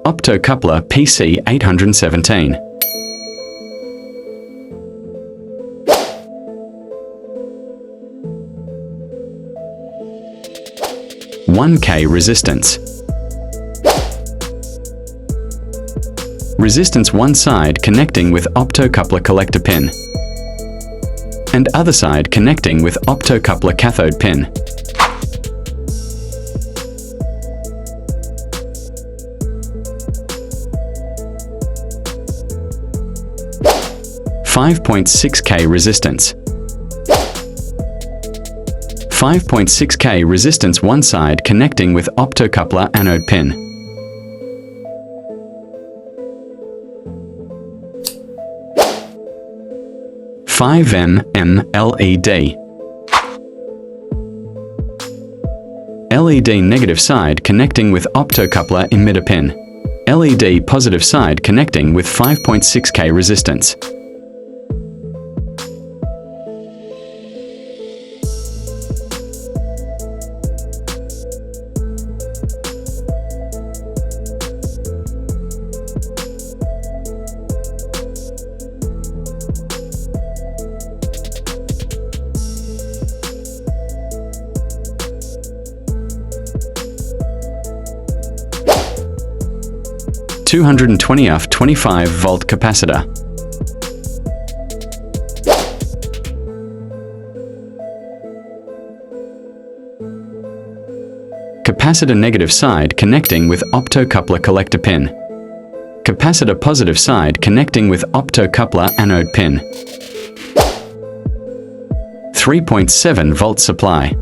Optocoupler Pc817. 1K resistance. Resistance one side connecting with optocoupler collector pin, and other side connecting with optocoupler cathode pin. .6K resistance. 5.6K resistance one side connecting with optocoupler anode pin. .5mm LED. LED negative side connecting with optocoupler emitter pin. LED positive side connecting with 5.6K resistance. .220 25 volt capacitor. Capacitor negative side connecting with optocoupler collector pin. Capacitor positive side connecting with optocoupler anode pin. 3.7 volt supply.